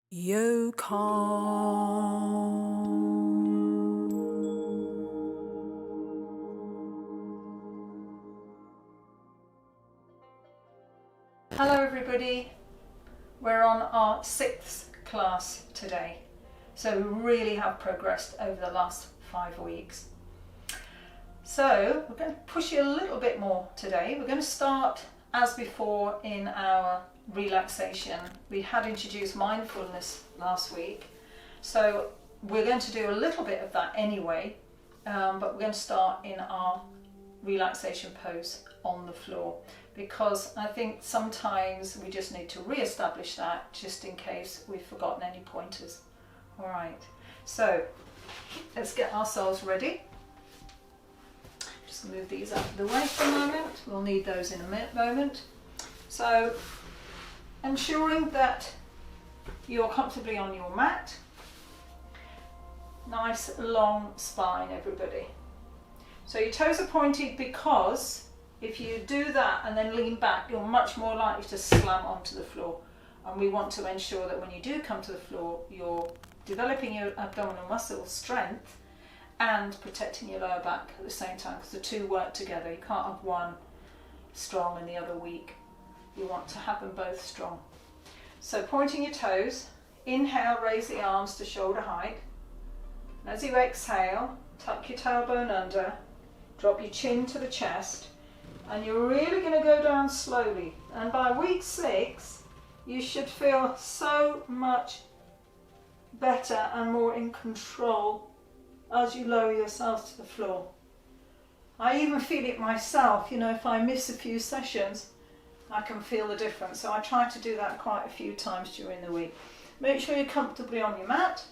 Yoga. Hello everybody, we're on our 6th class today, so we really have progressed over the last 5 weeks. So we're going to push you a little bit more today. We're going to start as before in our relaxation. We had introduced mindfulness last week, so we're going to do a little bit of that anyway, but we're going to start in our relaxation pose on the floor, because I think sometimes we just need to re-establish that just in case we've forgotten any pointers. All right, so let's get ourselves ready. Just move these out of the way for a moment. We'll need those in a moment. So ensuring that you're comfortably on your mat. Nice long spine, everybody. So your toes are pointed because if you do that and then lean back, you're much more likely to slam onto the floor. And we want to ensure that when you do come to the floor, you're developing your abdominal muscle strength and protecting your lower back at the same time, because the two work together. You can't have one strong and the other weak. You want to have them both strong. So pointing your toes, inhale, raise the arms to shoulder height. And as you exhale, tuck your tailbone under, drop your chin to the chest, and you're really going to go down slowly. And by week 6, you should feel so much better and more in control as you lower yourself to the floor. I even feel it myself, you know, if I miss a few sessions, I can feel the difference. So I try to do that quite a few times during the week. Make sure you're comfortably on your mat.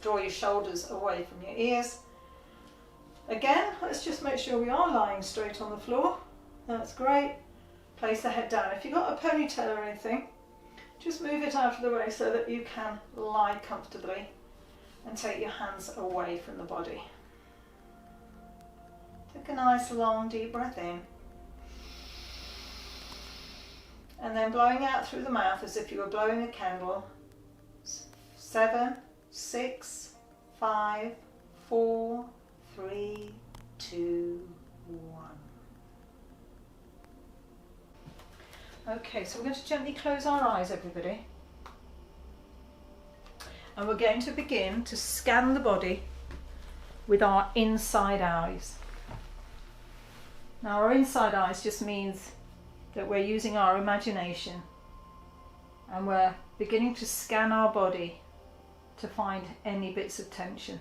Draw your shoulders away from your ears. Again, let's just make sure we are lying straight on the floor. That's great. Place the head down. If you've got a ponytail or anything, just move it out of the way so that you can lie comfortably and take your hands away from the body. Take a nice long deep breath in. And then blowing out through the mouth as if you were blowing a candle. 7, 6, 5, 4, 3, 2, 1. Okay, so we're going to gently close our eyes, everybody. And we're going to begin to scan the body with our inside eyes. Now, our inside eyes just means that we're using our imagination and we're beginning to scan our body to find any bits of tension.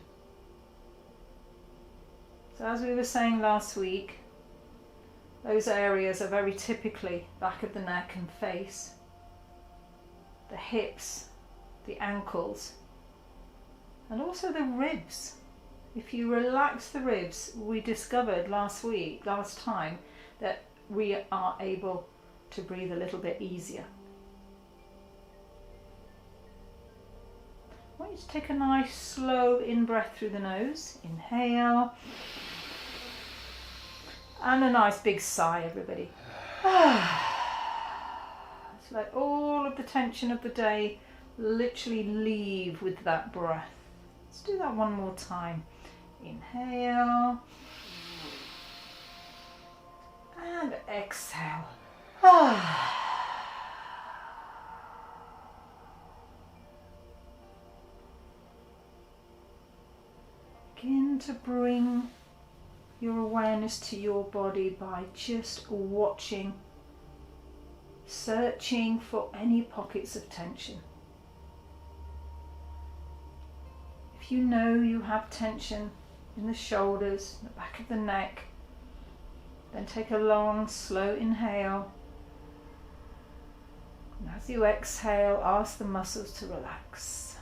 So as we were saying last week, those areas are very typically back of the neck and face, the hips, the ankles, and also the ribs. If you relax the ribs, we discovered last time, that we are able to breathe a little bit easier. I want you to take a nice slow in-breath through the nose. Inhale. And a nice big sigh, everybody. Let's let all of the tension of the day literally leave with that breath. Let's do that one more time. Inhale. And exhale. Begin to bring your awareness to your body by just watching, searching for any pockets of tension. If you know you have tension in the shoulders, the back of the neck, then take a long, slow inhale. And as you exhale, ask the muscles to relax.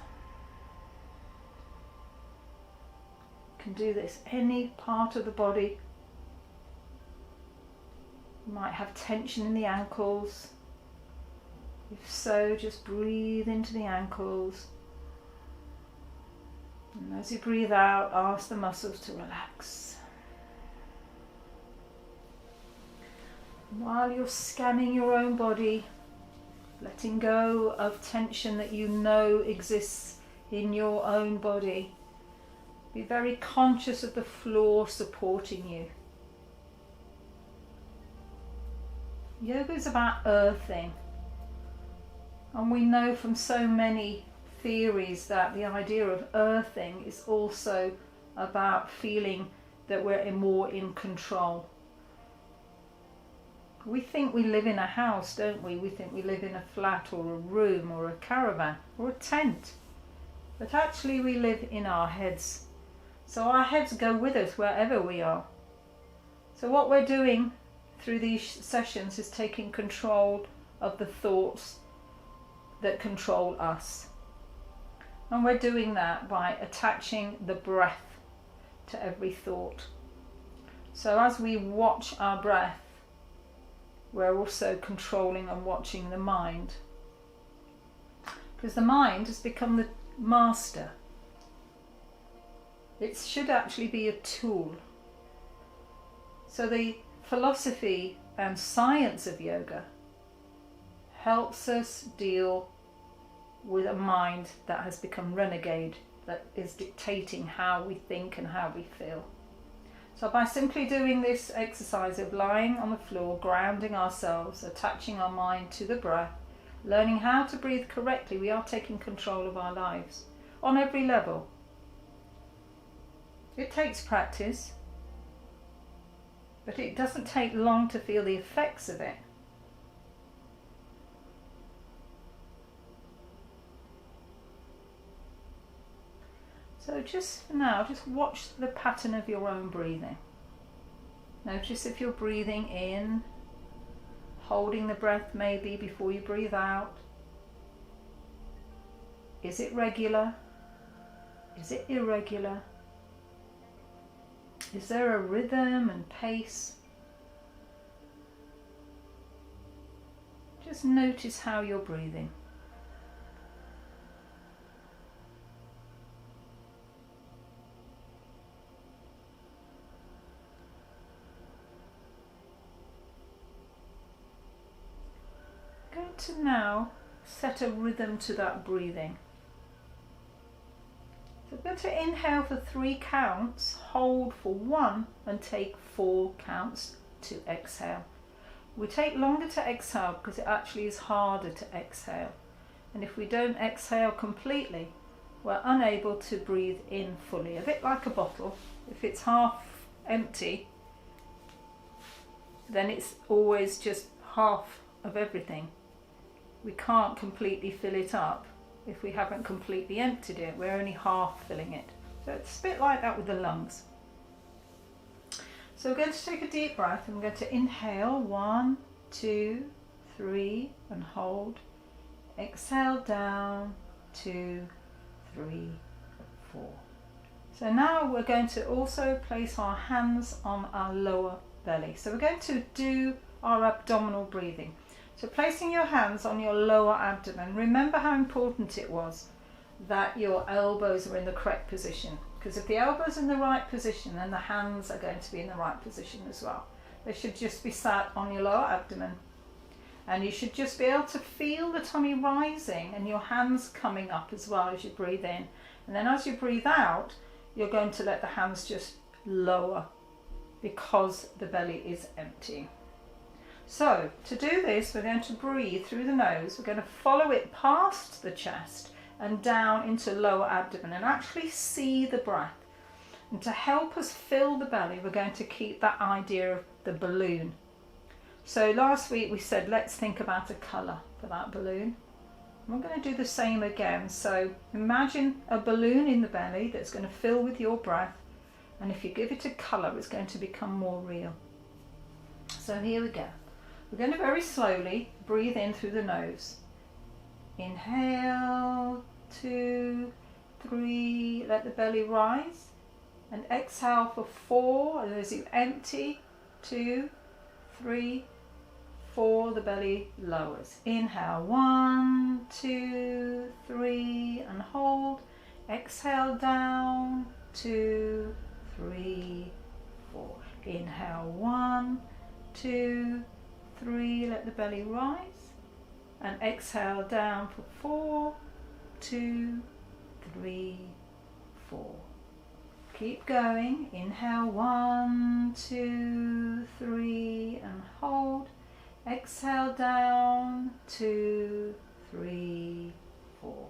You can do this any part of the body. You might have tension in the ankles. If so, just breathe into the ankles. And as you breathe out, ask the muscles to relax. While you're scanning your own body, letting go of tension that you know exists in your own body. Be very conscious of the floor supporting you. Yoga is about earthing, and we know from so many theories that the idea of earthing is also about feeling that we're more in control. We think we live in a house, don't we? We think we live in a flat or a room or a caravan or a tent. But actually we live in our heads. So our heads go with us wherever we are. So what we're doing through these sessions is taking control of the thoughts that control us. And we're doing that by attaching the breath to every thought. So as we watch our breath, we're also controlling and watching the mind. Because the mind has become the master. It should actually be a tool. So the philosophy and science of yoga helps us deal with a mind that has become renegade, that is dictating how we think and how we feel. So by simply doing this exercise of lying on the floor, grounding ourselves, attaching our mind to the breath, learning how to breathe correctly, we are taking control of our lives on every level. It takes practice, but it doesn't take long to feel the effects of it. So just for now, just watch the pattern of your own breathing. Notice if you're breathing in, holding the breath maybe before you breathe out. Is it regular? Is it irregular? Is there a rhythm and pace? Just notice how you're breathing. Going to now set a rhythm to that breathing. So we're going to inhale for 3 counts, hold for 1 and take 4 counts to exhale. We take longer to exhale because it actually is harder to exhale. And if we don't exhale completely, we're unable to breathe in fully. A bit like a bottle. If it's half empty, then it's always just half of everything. We can't completely fill it up. If we haven't completely emptied it, we're only half filling it. So it's a bit like that with the lungs. So we're going to take a deep breath and we're going to inhale 1, 2, 3 and hold. Exhale down 2, 3, 4. So now we're going to also place our hands on our lower belly. So we're going to do our abdominal breathing. So placing your hands on your lower abdomen, remember how important it was that your elbows were in the correct position. Because if the elbows are in the right position, then the hands are going to be in the right position as well. They should just be sat on your lower abdomen. And you should just be able to feel the tummy rising and your hands coming up as well as you breathe in. And then as you breathe out, you're going to let the hands just lower because the belly is empty. So to do this, we're going to breathe through the nose. We're going to follow it past the chest and down into lower abdomen and actually see the breath. And to help us fill the belly, we're going to keep that idea of the balloon. So last week we said, let's think about a colour for that balloon. And we're going to do the same again. So imagine a balloon in the belly that's going to fill with your breath. And if you give it a colour, it's going to become more real. So here we go. We're going to very slowly breathe in through the nose. Inhale, 2, 3, let the belly rise. And exhale for 4, and as you empty, 2, 3, 4, the belly lowers. Inhale, 1, 2, 3, and hold. Exhale down, 2, 3, 4. Inhale, 1, 2, 3, let the belly rise. And exhale down for 4, 2, 3, 4. Keep going. Inhale 1, 2, 3 and hold. Exhale down 2, 3, 4.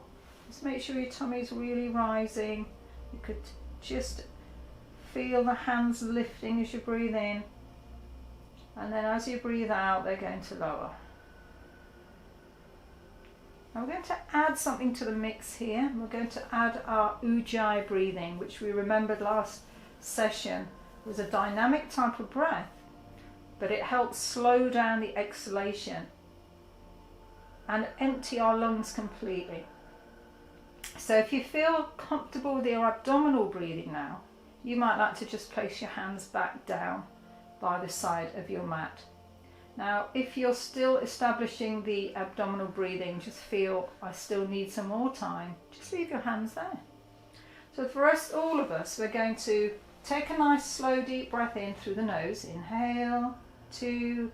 Just make sure your tummy is really rising. You could just feel the hands lifting as you breathe in, and then as you breathe out they're going to lower. Now we're going to add something to the mix here. We're going to add our ujjayi breathing, which we remembered last session was a dynamic type of breath, but it helps slow down the exhalation and empty our lungs completely. So if you feel comfortable with your abdominal breathing now, you might like to just place your hands back down by the side of your mat. Now, if you're still establishing the abdominal breathing, just feel I still need some more time, just leave your hands there. So for us, all of us, we're going to take a nice slow deep breath in through the nose. Inhale, 2,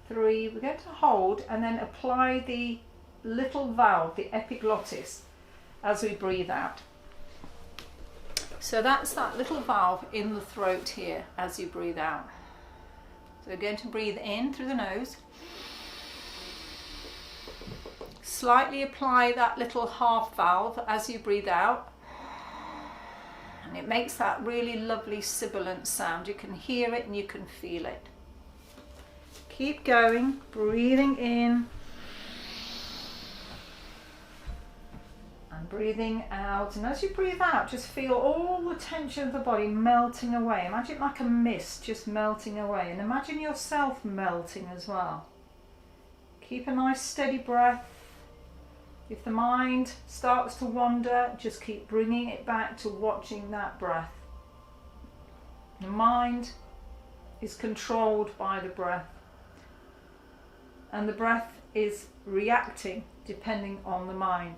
3. We're going to hold and then apply the little valve, the epiglottis, as we breathe out. So that's that little valve in the throat here as you breathe out. So we're going to breathe in through the nose. Slightly apply that little half valve as you breathe out. And it makes that really lovely sibilant sound. You can hear it and you can feel it. Keep going, breathing in. And breathing out, and as you breathe out, just feel all the tension of the body melting away. Imagine it like a mist just melting away, and imagine yourself melting as well. Keep a nice steady breath. If the mind starts to wander, just keep bringing it back to watching that breath. The mind is controlled by the breath, and the breath is reacting depending on the mind.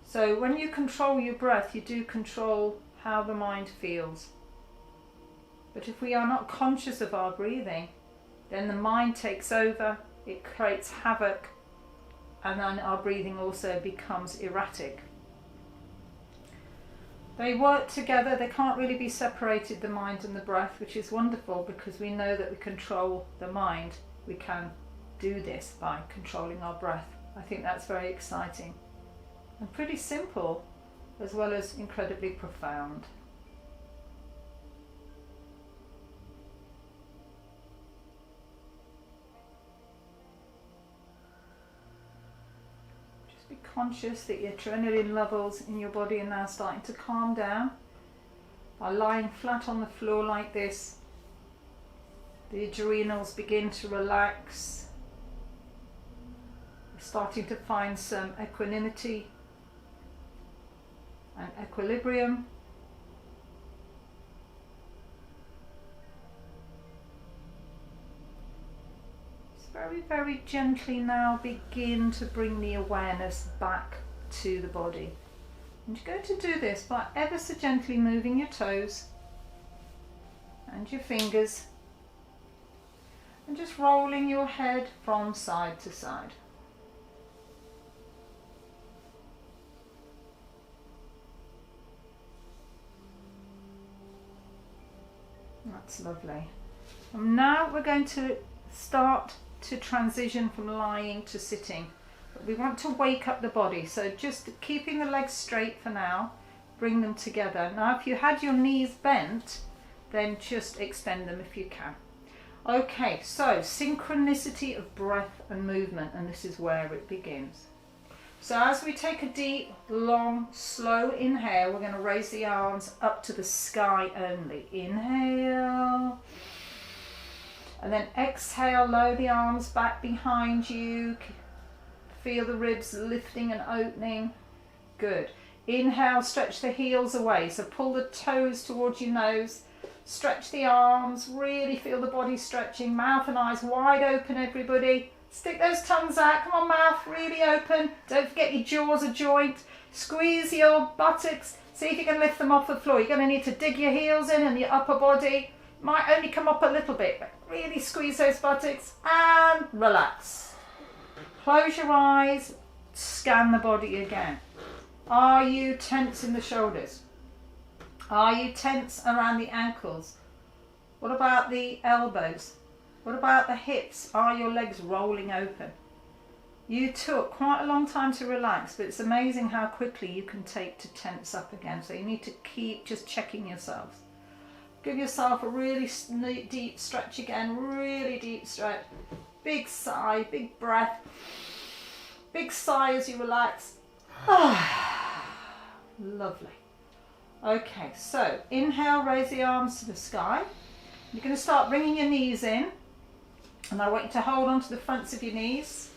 So when you control your breath, you do control how the mind feels. But if we are not conscious of our breathing, then the mind takes over, it creates havoc, and then our breathing also becomes erratic. They work together, they can't really be separated, the mind and the breath, which is wonderful because we know that we control the mind. We can do this by controlling our breath. I think that's very exciting. And pretty simple, as well as incredibly profound. Just be conscious that your adrenaline levels in your body are now starting to calm down. By lying flat on the floor like this, the adrenals begin to relax. You're starting to find some equanimity and equilibrium. Just very, very gently now begin to bring the awareness back to the body. And you're going to do this by ever so gently moving your toes and your fingers and just rolling your head from side to side. That's lovely. And now we're going to start to transition from lying to sitting. But we want to wake up the body, so just keeping the legs straight for now, bring them together. Now if you had your knees bent, then just extend them if you can. Okay, so synchronicity of breath and movement, and this is where it begins. So as we take a deep, long, slow inhale, we're going to raise the arms up to the sky only. Inhale. And then exhale, lower the arms back behind you. Feel the ribs lifting and opening. Good. Inhale, stretch the heels away. So pull the toes towards your nose. Stretch the arms. Really feel the body stretching. Mouth and eyes wide open, everybody. Stick those tongues out. Come on, mouth really open. Don't forget your jaws are joint. Squeeze your buttocks. See if you can lift them off the floor. You're going to need to dig your heels in and your upper body. Might only come up a little bit, but really squeeze those buttocks and relax. Close your eyes, scan the body again. Are you tense in the shoulders? Are you tense around the ankles? What about the elbows? What about the hips? Are your legs rolling open? You took quite a long time to relax, but it's amazing how quickly you can take to tense up again. So you need to keep just checking yourselves. Give yourself a really deep stretch again, really deep stretch. Big sigh, big breath. Big sigh as you relax. Lovely. Okay, so inhale, raise the arms to the sky. You're going to start bringing your knees in. And I want you to hold on to the fronts of your knees.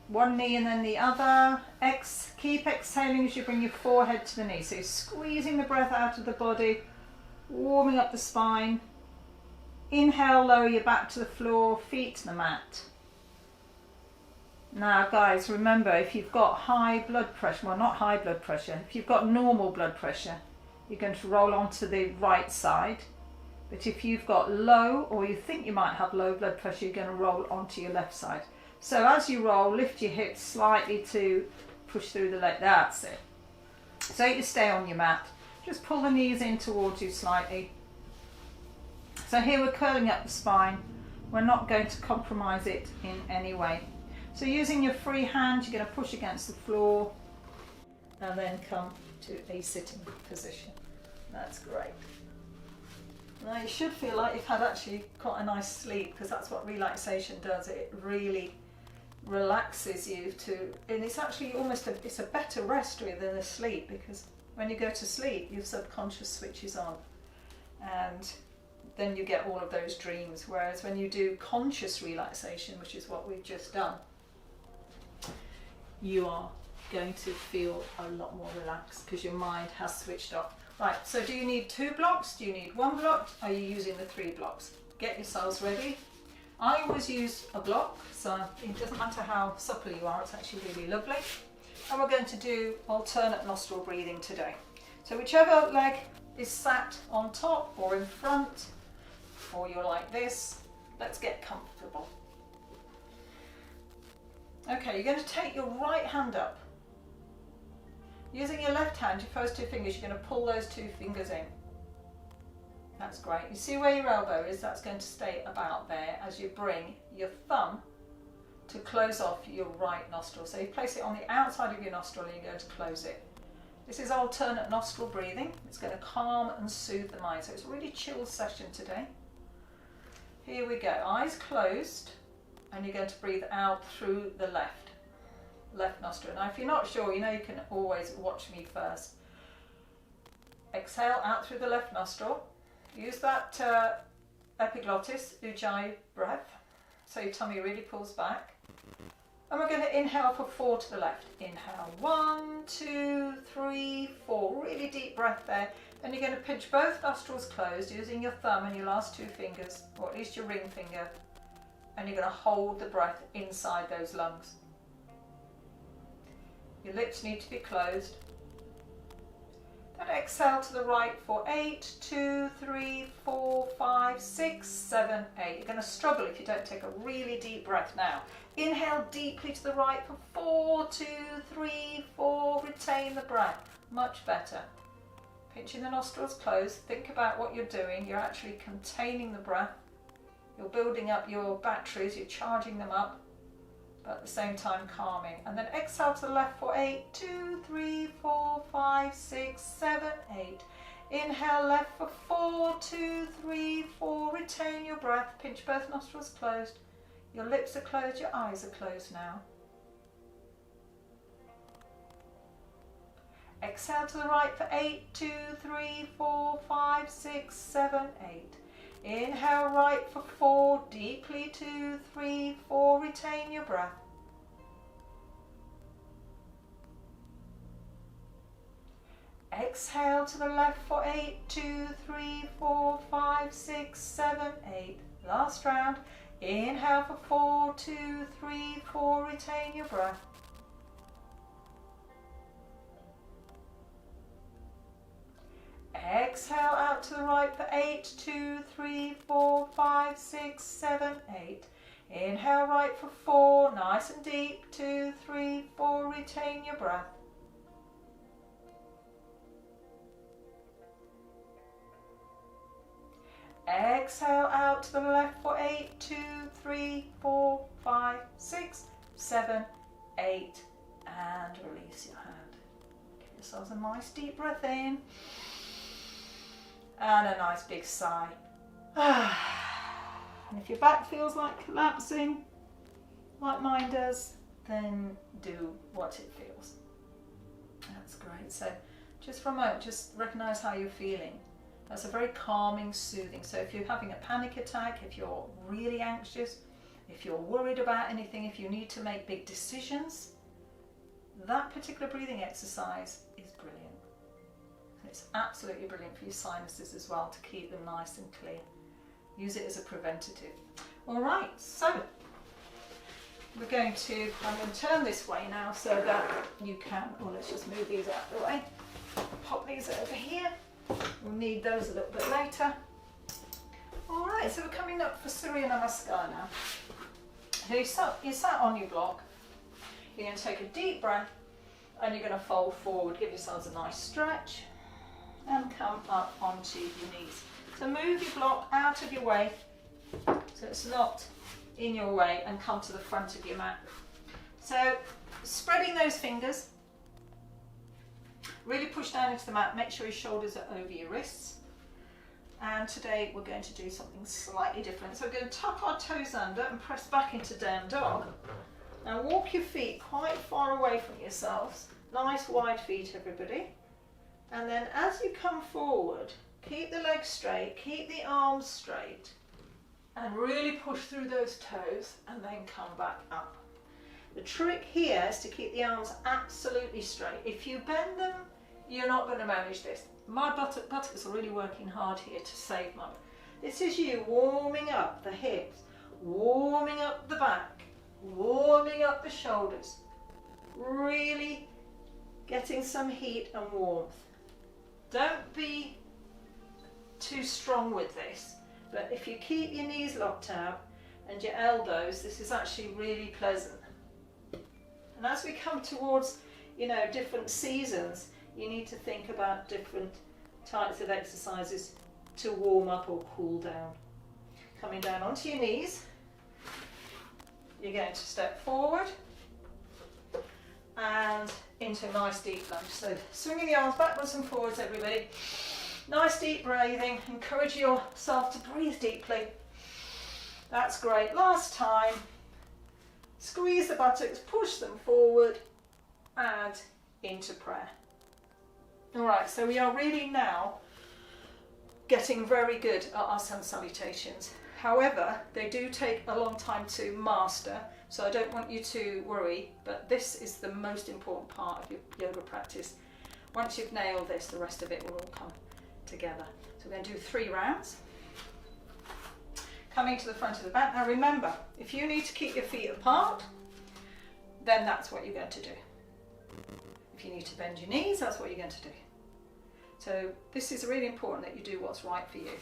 One knee and then the other. Keep exhaling as you bring your forehead to the knee. So you're squeezing the breath out of the body, warming up the spine. Inhale, lower your back to the floor, feet to the mat. Now guys, remember, if you've got high blood pressure, well not high blood pressure, if you've got normal blood pressure, you're going to roll onto the right side. But if you've got low, or you think you might have low blood pressure, you're going to roll onto your left side. So as you roll, lift your hips slightly to push through the leg. That's it. So you stay on your mat. Just pull the knees in towards you slightly. So here we're curling up the spine. We're not going to compromise it in any way. So using your free hand, you're going to push against the floor and then come to a sitting position. That's great. Now you should feel like you've had actually quite a nice sleep, because that's what relaxation does. It really relaxes you and it's actually almost it's a better rest really than a sleep, because when you go to sleep your subconscious switches on and then you get all of those dreams, whereas when you do conscious relaxation, which is what we've just done, you are going to feel a lot more relaxed because your mind has switched off. Right, so do you need 2 blocks? Do you need 1 block? Are you using the 3 blocks? Get yourselves ready. I always use a block, so it doesn't matter how supple you are, it's actually really lovely. And we're going to do alternate nostril breathing today. So whichever leg is sat on top or in front, or you're like this, let's get comfortable. Okay, you're going to take your right hand up. Using your left hand, your first 2 fingers, you're going to pull those 2 fingers in. That's great. You see where your elbow is? That's going to stay about there as you bring your thumb to close off your right nostril. So you place it on the outside of your nostril and you're going to close it. This is alternate nostril breathing. It's going to calm and soothe the mind. So it's a really chill session today. Here we go. Eyes closed, and you're going to breathe out through the left nostril. Now if you're not sure, you know you can always watch me first. Exhale out through the left nostril. Use that epiglottis, ujjayi breath, so your tummy really pulls back. And we're going to inhale for 4 to the left. Inhale, 1, 2, 3, 4. Really deep breath there. Then you're going to pinch both nostrils closed using your thumb and your last 2 fingers, or at least your ring finger. And you're going to hold the breath inside those lungs. Your lips need to be closed. Then exhale to the right for 8, 2, 3, 4, 5, 6, 7, 8. You're going to struggle if you don't take a really deep breath now. Inhale deeply to the right for 4, 2, 3, 4. Retain the breath. Much better. Pinching the nostrils closed. Think about what you're doing. You're actually containing the breath. You're building up your batteries. You're charging them up, but at the same time calming. And then exhale to the left for 8, 2, 3, 4, 5, 6, 7, 8. Inhale left for 4, 2, 3, 4. Retain your breath. Pinch both nostrils closed. Your lips are closed, your eyes are closed now. Exhale to the right for 8, 2, 3, 4, 5, 6, 7, 8. Inhale right for 4, deeply 2, 3, 4. Retain your breath. Exhale to the left for 8, 2, 3, 4, 5, 6, 7, 8. Last round. Inhale for 4, 2, 3, 4. Retain your breath. Exhale out to the right for 8, 2, 3, 4, 5, 6, 7, 8. Inhale right for 4, nice and deep. 2, 3, 4, retain your breath. Exhale out to the left for 8, 2, 3, 4, 5, 6, 7, 8, and release your hand. Give yourselves a nice deep breath in, and a nice big sigh. And if your back feels like collapsing, like mine does, then do what it feels. That's great. So just for a moment, just recognize how you're feeling. That's a very calming, soothing. So if you're having a panic attack, if you're really anxious, if you're worried about anything, if you need to make big decisions, that particular breathing exercise is brilliant. And it's absolutely brilliant for your sinuses as well, to keep them nice and clear. Use it as a preventative. All right, so I'm going to turn this way now so that you can, well, let's just move these out of the way. Pop these over here. We'll need those a little bit later. All right, so we're coming up for Surya Namaskar now. So you sat on your block. You're going to take a deep breath and you're going to fold forward. Give yourselves a nice stretch and come up onto your knees. So move your block out of your way so it's not in your way, and come to the front of your mat. So spreading those fingers, really push down into the mat, make sure your shoulders are over your wrists. And today we're going to do something slightly different. So we're going to tuck our toes under and press back into down dog. Now walk your feet quite far away from yourselves. Nice wide feet, everybody. And then as you come forward, keep the legs straight, keep the arms straight, and really push through those toes and then come back up. The trick here is to keep the arms absolutely straight. If you bend them, you're not going to manage this. My buttocks are really working hard here to save mine. This is you warming up the hips, warming up the back, warming up the shoulders, really getting some heat and warmth. Don't be too strong with this, but if you keep your knees locked out and your elbows, this is actually really pleasant. And as we come towards, different seasons, you need to think about different types of exercises to warm up or cool down. Coming down onto your knees, you're going to step forward and into a nice deep lunge. So swinging the arms backwards and forwards, everybody. Nice deep breathing. Encourage yourself to breathe deeply. That's great. Last time. Squeeze the buttocks, push them forward and into prayer. All right, so we are really now getting very good at our sun salutations. However, they do take a long time to master, so I don't want you to worry, but this is the most important part of your yoga practice. Once you've nailed this, the rest of it will all come together. So we're going to do 3 rounds. Coming to the front of the mat. Now remember, if you need to keep your feet apart, then that's what you're going to do. If you need to bend your knees, that's what you're going to do. So this is really important that you do what's right for you.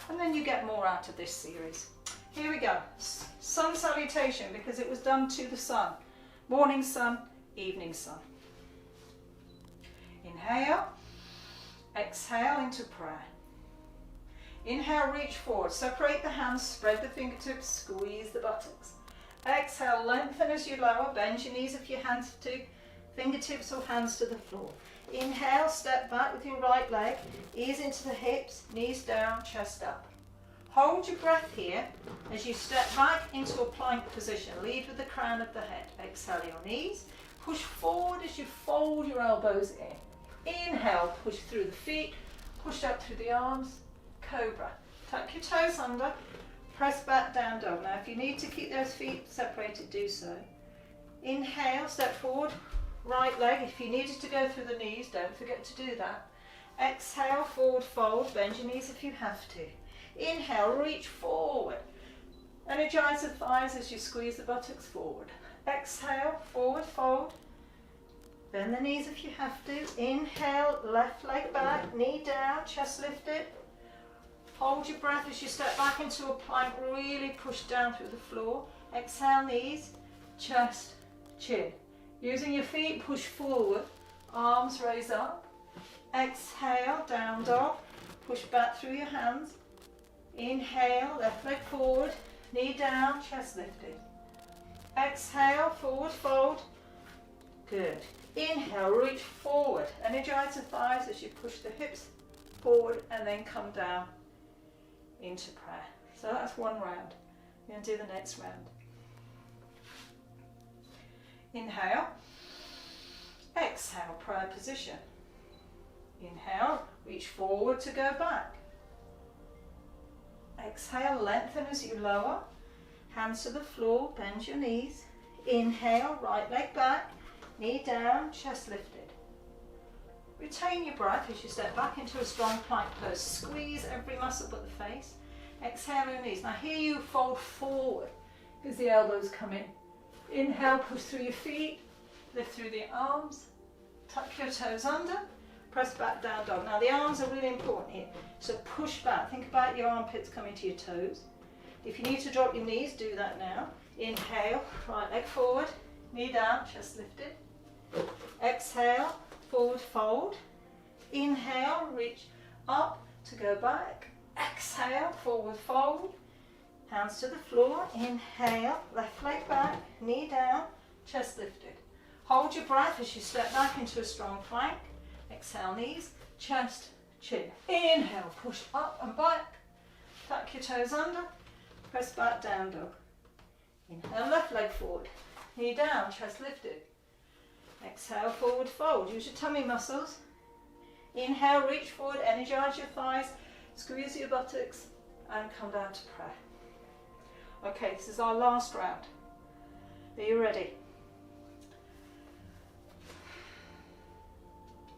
And then you get more out of this series. Here we go. Sun salutation, because it was done to the sun. Morning sun, evening sun. Inhale. Exhale into prayer. Inhale, reach forward. Separate the hands, spread the fingertips, squeeze the buttocks. Exhale, lengthen as you lower. Bend your knees if your hands to fingertips or hands to the floor. Inhale, step back with your right leg. Ease into the hips, knees down, chest up. Hold your breath here as you step back into a plank position. Lead with the crown of the head. Exhale your knees. Push forward as you fold your elbows in. Inhale, push through the feet. Push up through the arms. Cobra. Tuck your toes under. Press back, down dog. Now if you need to keep those feet separated, do so. Inhale, step forward. Right leg. If you needed to go through the knees, don't forget to do that. Exhale, forward fold. Bend your knees if you have to. Inhale, reach forward. Energize the thighs as you squeeze the buttocks forward. Exhale, forward fold. Bend the knees if you have to. Inhale, left leg back, knee down, chest lifted. Hold your breath as you step back into a plank, really push down through the floor. Exhale, knees, chest, chin. Using your feet, push forward, arms raise up. Exhale, down dog, push back through your hands. Inhale, left leg forward, knee down, chest lifted. Exhale, forward fold. Good. Inhale, reach forward. Energize the thighs as you push the hips forward and then come down into prayer. So that's one round. We're going to do the next round. Inhale. Exhale, prayer position. Inhale, reach forward to go back. Exhale, lengthen as you lower. Hands to the floor, bend your knees. Inhale, right leg back, knee down, chest lifted. Retain your breath as you step back into a strong plank pose. Squeeze every muscle but the face. Exhale your knees. Now here you fold forward as the elbows come in. Inhale, push through your feet, lift through the arms, tuck your toes under, press back down dog. Now the arms are really important here, so push back. Think about your armpits coming to your toes. If you need to drop your knees, do that now. Inhale, right leg forward, knee down, chest lifted. Exhale, forward fold. Inhale, reach up to go back. Exhale, forward fold. Hands to the floor. Inhale, left leg back, knee down, chest lifted. Hold your breath as you step back into a strong plank. Exhale, knees, chest, chin. Inhale, push up and back. Tuck your toes under. Press back down dog. Inhale, left leg forward. Knee down, chest lifted. Exhale, forward fold. Use your tummy muscles. Inhale, reach forward, energize your thighs, squeeze your buttocks, and come down to prayer. Okay, this is our last round. Are you ready?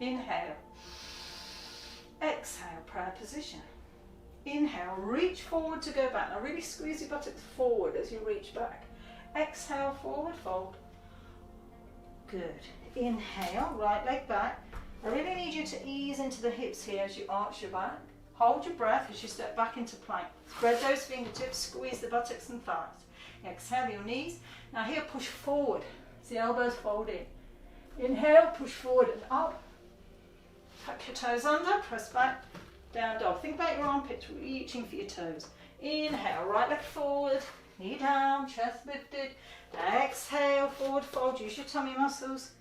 Inhale. Exhale, prayer position. Inhale, reach forward to go back. Now really squeeze your buttocks forward as you reach back. Exhale, forward fold. Good. Inhale, right leg back. I really need you to ease into the hips here as you arch your back. Hold your breath as you step back into plank. Spread those fingertips, squeeze the buttocks and thighs. Exhale your knees. Now here, push forward as the elbows fold in. Inhale, push forward and up. Tuck your toes under, press back, down dog. Think about your armpits reaching for your toes. Inhale, right leg forward, knee down, chest lifted. Exhale, forward fold, use your tummy muscles.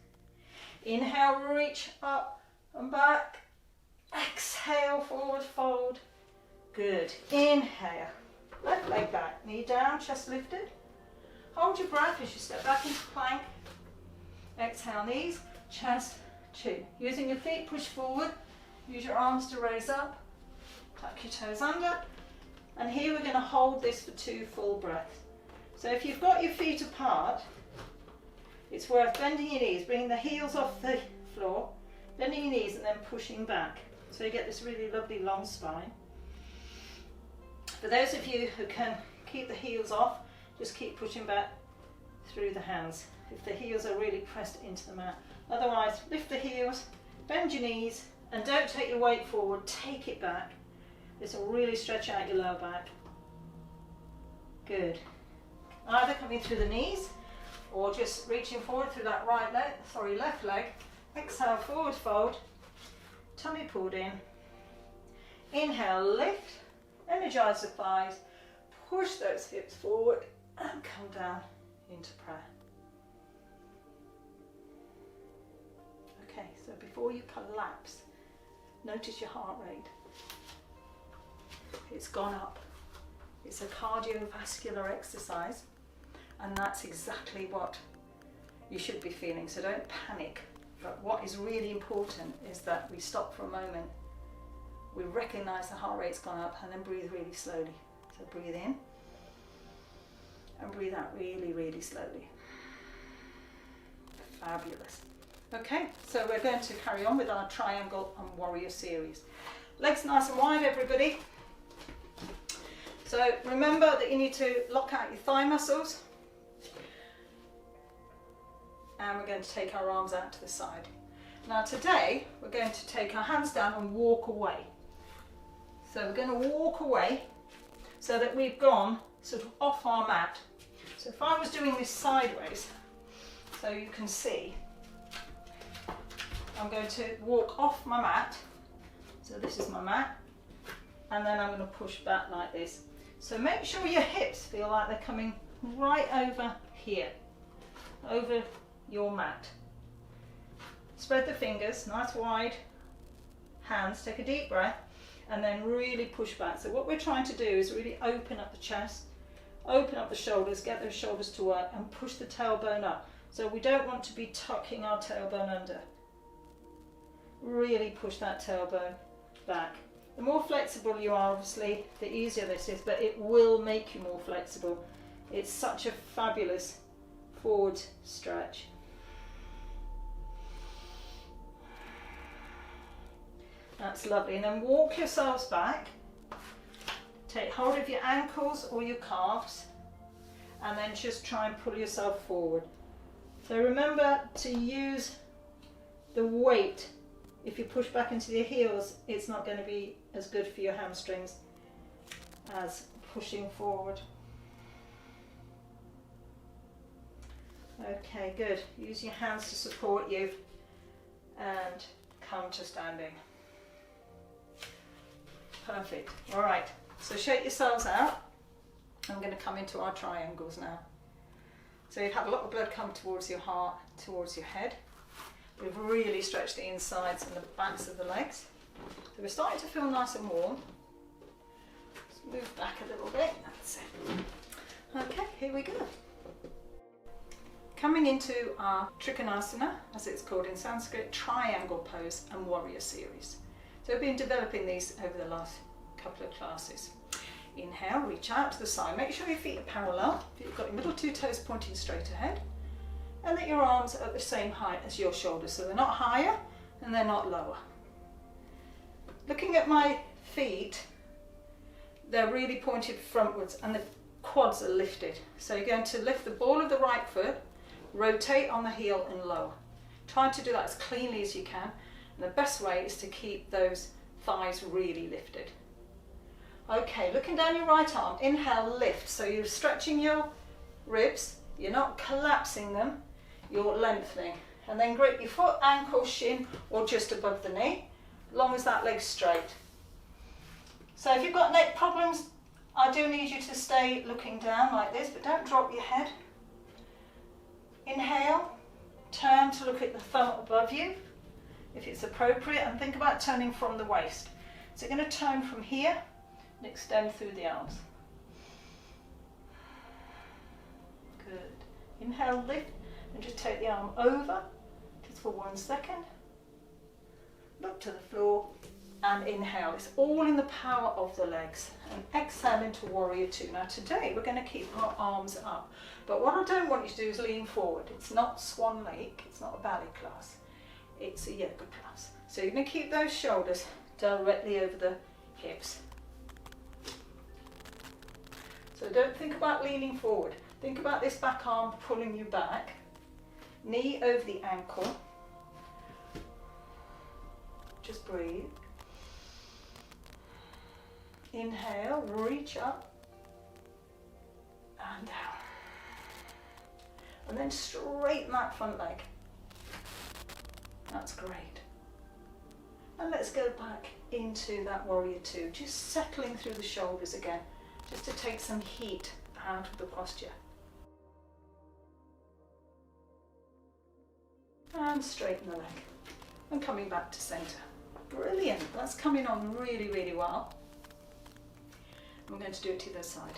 Inhale, reach up and back. Exhale, forward fold. Good. Inhale, left leg back, knee down, chest lifted. Hold your breath as you step back into plank. Exhale, knees, chest, chin. Using your feet, push forward. Use your arms to raise up. Tuck your toes under. And here we're going to hold this for 2 full breaths. So if you've got your feet apart, it's worth bending your knees, bringing the heels off the floor, bending your knees and then pushing back. So you get this really lovely long spine. For those of you who can keep the heels off, just keep pushing back through the hands if the heels are really pressed into the mat. Otherwise, lift the heels, bend your knees, and don't take your weight forward, take it back. This will really stretch out your lower back. Good. Either coming through the knees or just reaching forward through that left leg. Exhale, forward fold, tummy pulled in. Inhale, lift, energize the thighs, push those hips forward and come down into prayer. Okay, so before you collapse, notice your heart rate. It's gone up. It's a cardiovascular exercise, and that's exactly what you should be feeling, so don't panic. But what is really important is that we stop for a moment, we recognize the heart rate's gone up, and then breathe really slowly. So breathe in and breathe out really, really slowly. Fabulous. Okay, so we're going to carry on with our triangle and warrior series. Legs nice and wide, everybody. So remember that you need to lock out your thigh muscles. And we're going to take our arms out to the side. Now today, we're going to take our hands down and walk away. So we're going to walk away so that we've gone sort of off our mat. So if I was doing this sideways, so you can see, I'm going to walk off my mat. So this is my mat, and then I'm going to push back like this. So make sure your hips feel like they're coming right over here, over your mat. Spread the fingers, nice wide hands, take a deep breath, and then really push back. So what we're trying to do is really open up the chest, open up the shoulders, get those shoulders to work, and push the tailbone up. So we don't want to be tucking our tailbone under. Really push that tailbone back. The more flexible you are, obviously, the easier this is, but it will make you more flexible. It's such a fabulous forward stretch. That's lovely. And then walk yourselves back. Take hold of your ankles or your calves, and then just try and pull yourself forward. So remember to use the weight. If you push back into your heels, it's not going to be as good for your hamstrings as pushing forward. Okay, good. Use your hands to support you and come to standing. Perfect. All right, so shake yourselves out. I'm going to come into our triangles now. So you've had a lot of blood come towards your heart, towards your head. We've really stretched the insides and the backs of the legs. So we're starting to feel nice and warm. Let's move back a little bit. That's it. Okay, here we go. Coming into our Trikonasana, as it's called in Sanskrit, triangle pose and warrior series. So we've been developing these over the last couple of classes. Inhale, reach out to the side. Make sure your feet are parallel. You've got your middle two toes pointing straight ahead. And that your arms are at the same height as your shoulders. So they're not higher and they're not lower. Looking at my feet, they're really pointed frontwards and the quads are lifted. So you're going to lift the ball of the right foot, rotate on the heel and lower. Try to do that as cleanly as you can. And the best way is to keep those thighs really lifted. Okay, looking down your right arm, inhale, lift. So you're stretching your ribs, you're not collapsing them, you're lengthening. And then grip your foot, ankle, shin, or just above the knee, as long as that leg's straight. So if you've got neck problems, I do need you to stay looking down like this, but don't drop your head. Inhale, turn to look at the thumb above you, if it's appropriate, and think about turning from the waist. So you're going to turn from here and extend through the arms. Good. Inhale, lift, and just take the arm over, just for 1 second. Look to the floor, and inhale. It's all in the power of the legs. And exhale into warrior two. Now today we're going to keep our arms up, but what I don't want you to do is lean forward. It's not Swan Lake, it's not a ballet class. It's a yoga class. So you're going to keep those shoulders directly over the hips. So don't think about leaning forward. Think about this back arm pulling you back. Knee over the ankle. Just breathe. Inhale, reach up and down. And then straighten that front leg. That's great. And let's go back into that warrior two, just settling through the shoulders again, just to take some heat out of the posture. And straighten the leg. And coming back to center. Brilliant, that's coming on really, really well. I'm going to do it to the other side.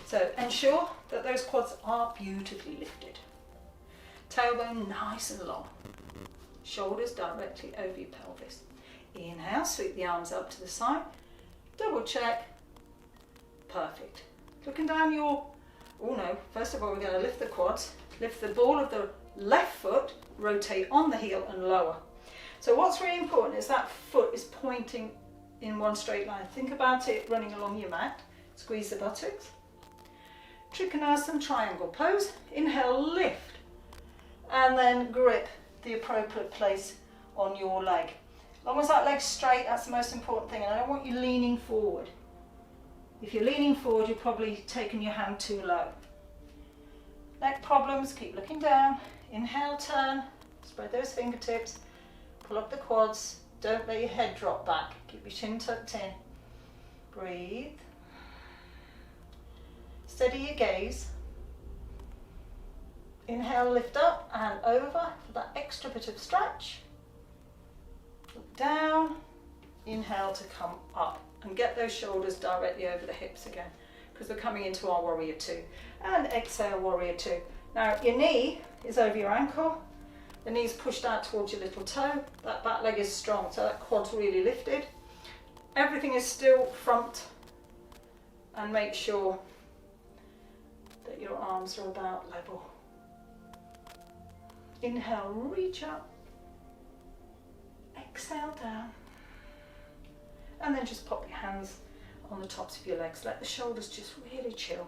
So ensure that those quads are beautifully lifted. Tailbone nice and long. Shoulders directly over your pelvis. Inhale, sweep the arms up to the side. Double check. Perfect. Looking down your, oh no, first of all we're going to lift the quads, lift the ball of the left foot, rotate on the heel and lower. So what's really important is that foot is pointing in one straight line. Think about it running along your mat. Squeeze the buttocks. Trikonasana triangle pose. Inhale, lift. And then grip the appropriate place on your leg. As long as that leg's straight, that's the most important thing. And I don't want you leaning forward. If you're leaning forward, you're probably taking your hand too low. Neck problems, keep looking down. Inhale, turn, spread those fingertips, pull up the quads. Don't let your head drop back. Keep your chin tucked in. Breathe. Steady your gaze. Inhale, lift up and over for that extra bit of stretch. Look down. Inhale to come up and get those shoulders directly over the hips again, because we're coming into our warrior two. And exhale, warrior two. Now your knee is over your ankle. The knee's pushed out towards your little toe. That back leg is strong, so that quad's really lifted. Everything is still front, and make sure that your arms are about level. Inhale, reach up. Exhale, down. And then just pop your hands on the tops of your legs. Let the shoulders just really chill.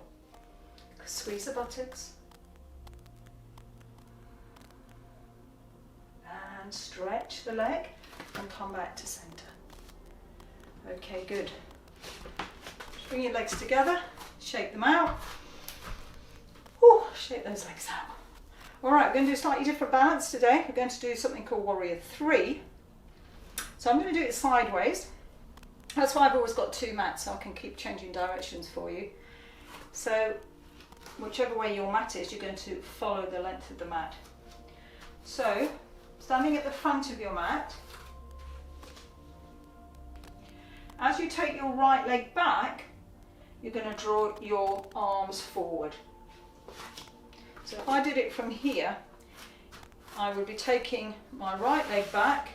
Squeeze the buttocks. And stretch the leg and come back to center. Okay, good. Bring your legs together, shake them out. Whew, shake those legs out. All right, we're going to do a slightly different balance today. We're going to do something called warrior three. So I'm going to do it sideways. That's why I've always got two mats, so I can keep changing directions for you. So whichever way your mat is, you're going to follow the length of the mat. So standing at the front of your mat, as you take your right leg back, you're going to draw your arms forward. So if I did it from here, I would be taking my right leg back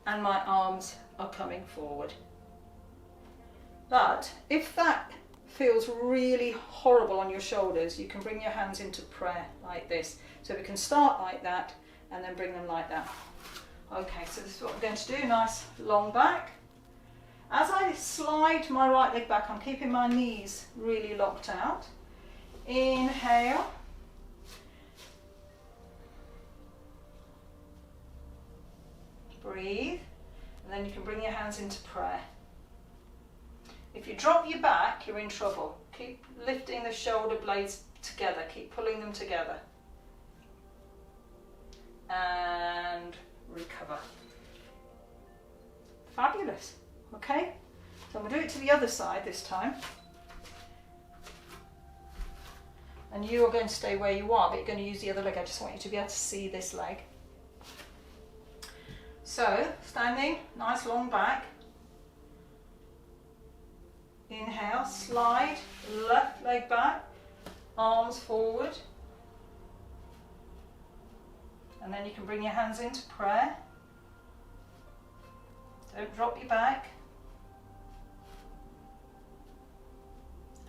and my arms are coming forward. But if that feels really horrible on your shoulders, you can bring your hands into prayer like this. So we can start like that and then bring them like that. Okay, so this is what we're going to do. Nice long back. As I slide my right leg back, I'm keeping my knees really locked out. Inhale. Breathe. And then you can bring your hands into prayer. If you drop your back, you're in trouble. Keep lifting the shoulder blades together. Keep pulling them together. And recover. Fabulous. Okay? So I'm going to do it to the other side this time. And you are going to stay where you are, but you're going to use the other leg. I just want you to be able to see this leg. So, standing, nice long back. Inhale, slide, left leg back, arms forward. And then you can bring your hands into prayer. Don't drop your back.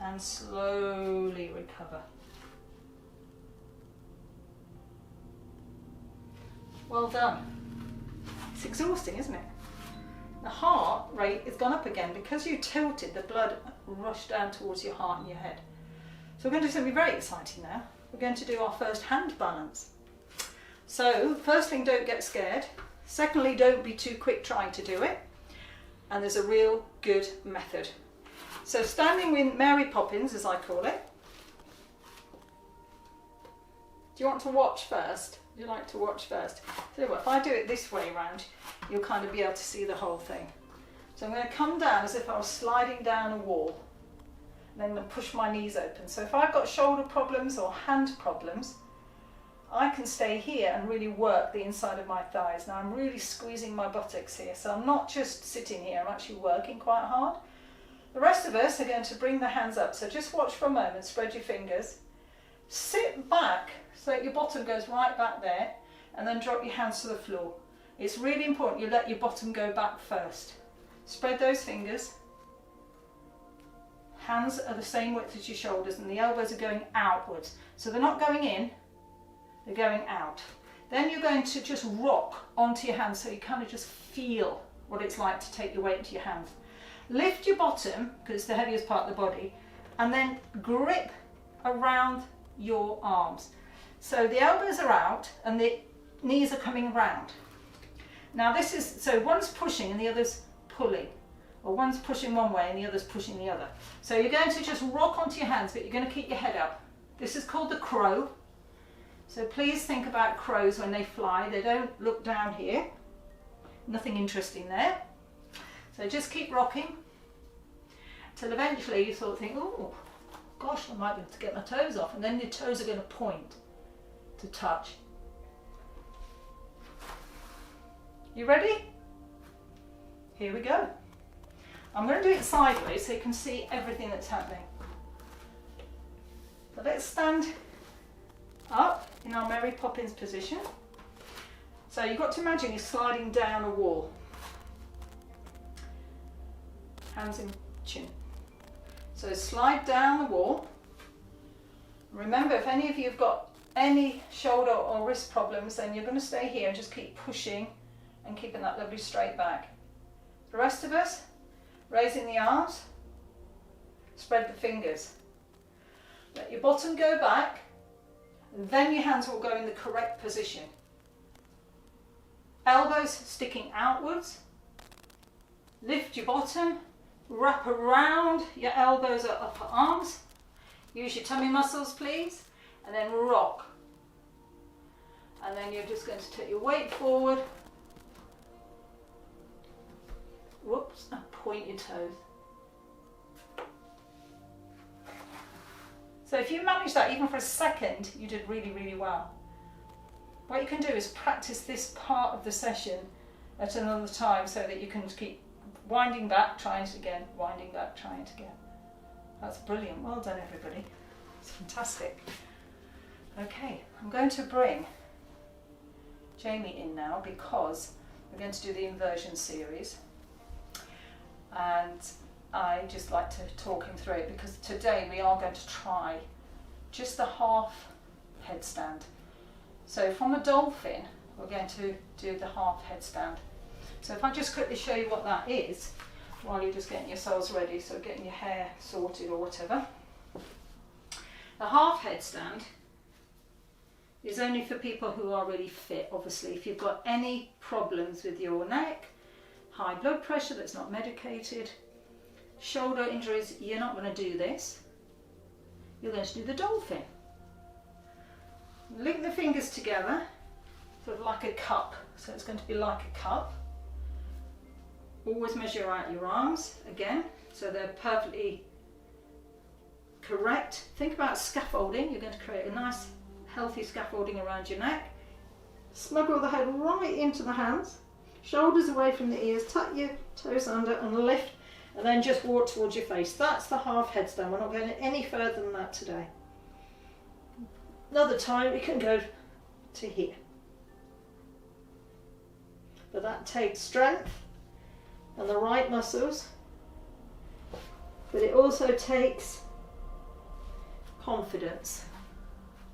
And slowly recover. Well done. It's exhausting, isn't it? The heart rate has gone up again because you tilted, the blood rushed down towards your heart and your head. So we're going to do something very exciting now. We're going to do our first hand balance. So first thing, don't get scared. Secondly, don't be too quick trying to do it. And there's a real good method. So standing with Mary Poppins, as I call it. Do you want to watch first? Would you like to watch first? So if I do it this way around, you'll kind of be able to see the whole thing. So I'm going to come down as if I was sliding down a wall. And then I'm going to push my knees open. So if I've got shoulder problems or hand problems, I can stay here and really work the inside of my thighs. Now I'm really squeezing my buttocks here. So I'm not just sitting here, I'm actually working quite hard. The rest of us are going to bring the hands up. So just watch for a moment, spread your fingers. Sit back so that your bottom goes right back there, and then drop your hands to the floor. It's really important you let your bottom go back first. Spread those fingers. Hands are the same width as your shoulders, and the elbows are going outwards. So they're not going in, they're going out. Then you're going to just rock onto your hands so you kind of just feel what it's like to take your weight into your hands. Lift your bottom, because it's the heaviest part of the body, and then grip around your arms. So the elbows are out and the knees are coming round. Now this is, so one's pushing and the other's pulling, or one's pushing one way and the other's pushing the other. So you're going to just rock onto your hands, but you're going to keep your head up. This is called the crow. So please think about crows when they fly. They don't look down here. Nothing interesting there. So just keep rocking till eventually you sort of think, oh gosh, I might be able to get my toes off, and then your toes are going to point to touch. You ready? Here we go. I'm going to do it sideways so you can see everything that's happening. So let's stand up in our Mary Poppins position. So you've got to imagine you're sliding down a wall. Hands in chin. So slide down the wall. Remember, if any of you have got any shoulder or wrist problems, then you're going to stay here and just keep pushing and keeping that lovely straight back. The rest of us, raising the arms, spread the fingers. Let your bottom go back, and then your hands will go in the correct position. Elbows sticking outwards. Lift your bottom, wrap around your elbows or upper arms. Use your tummy muscles, please, and then rock. And then you're just going to take your weight forward. Whoops, and point your toes. So if you manage that even for a second, you did really, really well. What you can do is practice this part of the session at another time so that you can keep winding back, trying it again, winding back, trying it again. That's brilliant. Well done, everybody. It's fantastic. Okay, I'm going to bring Jamie in now because we're going to do the inversion series. And I just like to talk him through it because today we are going to try just the half headstand. So from a dolphin, we're going to do the half headstand. So if I just quickly show you what that is, while you're just getting yourselves ready, so getting your hair sorted or whatever. The half headstand is only for people who are really fit, obviously. If you've got any problems with your neck, high blood pressure that's not medicated, shoulder injuries, you're not going to do this. You're going to do the dolphin. Link the fingers together, sort of like a cup. So it's going to be like a cup. Always measure out your arms again, so they're perfectly correct. Think about scaffolding. You're going to create a nice, healthy scaffolding around your neck. Smuggle the head right into the hands. Shoulders away from the ears, tuck your toes under and lift, and then just walk towards your face. That's the half headstand. We're not going any further than that today. Another time we can go to here. But that takes strength and the right muscles, but it also takes confidence